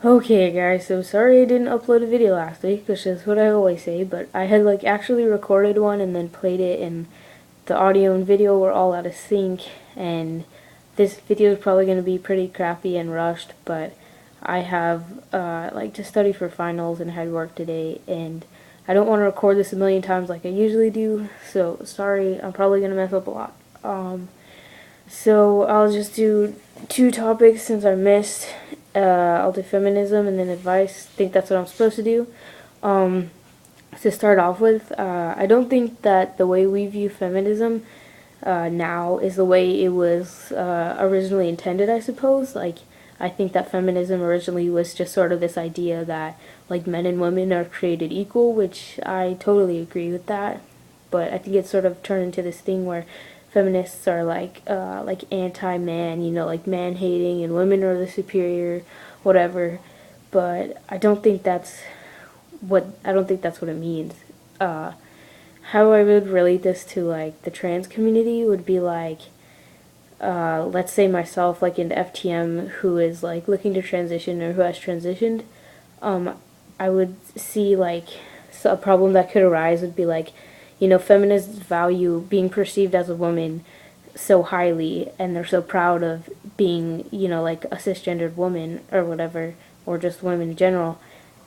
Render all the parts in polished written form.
Okay guys, so sorry I didn't upload a video last week, which is what I always say, but I had actually recorded one and then played it, and the audio and video were all out of sync, and this video is probably going to be pretty crappy and rushed, but I have to study for finals and had work today, and I don't want to record this a million times like I usually do, so sorry, I'm probably going to mess up a lot. So I'll just do two topics since I missed. I'll do feminism and then advice. I think that's what I'm supposed to do. Um, to start off with, I don't think that the way we view feminism now is the way it was originally intended, I suppose. I think that feminism originally was just sort of this idea that men and women are created equal, which I totally agree with that. But I think it's sort of turned into this thing where feminists are like anti-man, like man hating, and women are the superior, whatever. But I don't think that's what it means. Uh, how I would relate this to the trans community would be let's say myself in the FTM who is looking to transition or who has transitioned. um, I would see a problem that could arise would be feminists value being perceived as a woman so highly, and they're so proud of being, a cisgendered woman or whatever, or just women in general.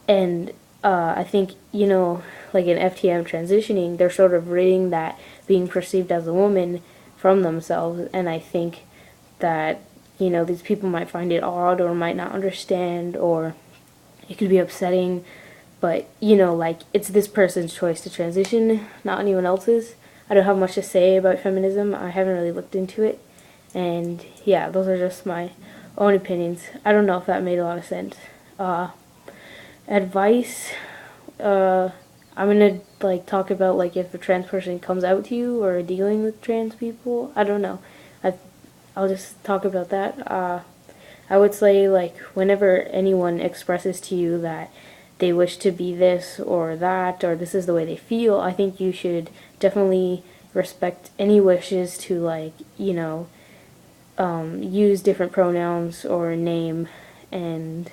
And I think, in FTM transitioning, they're sort of ridding that being perceived as a woman from themselves. And I think that, these people might find it odd or might not understand, or it could be upsetting. But, it's this person's choice to transition, not anyone else's. I don't have much to say about feminism. I haven't really looked into it. And yeah, those are just my own opinions. I don't know if that made a lot of sense. Advice, I'm gonna talk about if a trans person comes out to you or dealing with trans people. I don't know. I I'll just talk about that. I would say whenever anyone expresses to you that they wish to be this or that, or this is the way they feel, I think you should definitely respect any wishes to use different pronouns or name. And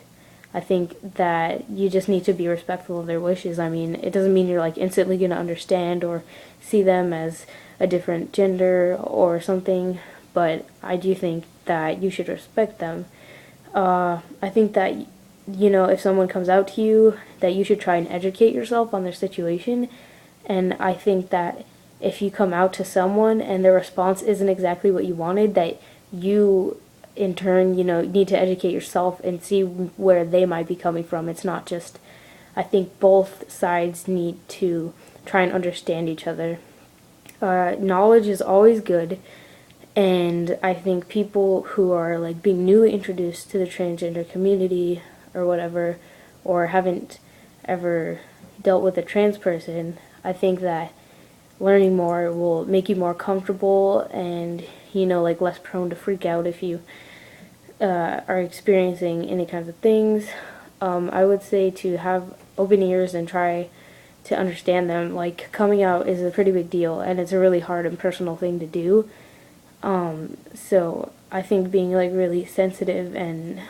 I think that you just need to be respectful of their wishes. I mean, it doesn't mean you're instantly going to understand or see them as a different gender or something, but I do think that you should respect them. I think that, if someone comes out to you, that you should try and educate yourself on their situation. And I think that if you come out to someone and their response isn't exactly what you wanted, that you in turn, need to educate yourself and see where they might be coming from. It's not just, I think both sides need to try and understand each other. Knowledge is always good, and I think people who are being newly introduced to the transgender community or whatever, or haven't ever dealt with a trans person, I think that learning more will make you more comfortable and, less prone to freak out if you are experiencing any kinds of things. I would say to have open ears and try to understand them. Coming out is a pretty big deal, and it's a really hard and personal thing to do. So I think being really sensitive and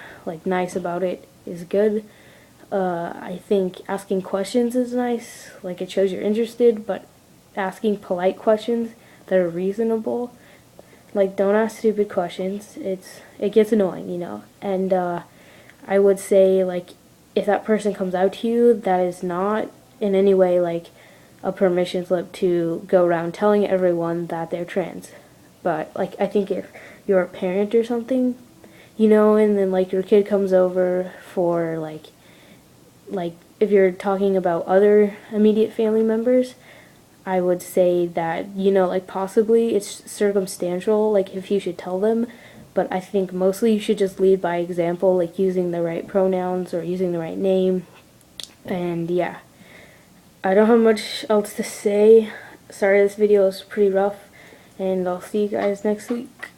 nice about it is good. I think asking questions is nice. It shows you're interested, but asking polite questions that are reasonable. Don't ask stupid questions. It gets annoying. And I would say if that person comes out to you, that is not in any way a permission slip to go around telling everyone that they're trans. But I think if you're a parent or something, and then your kid comes over for if you're talking about other immediate family members, I would say that, possibly it's circumstantial, if you should tell them, but I think mostly you should just lead by example, using the right pronouns or using the right name. And yeah, I don't have much else to say. Sorry, this video is pretty rough, and I'll see you guys next week.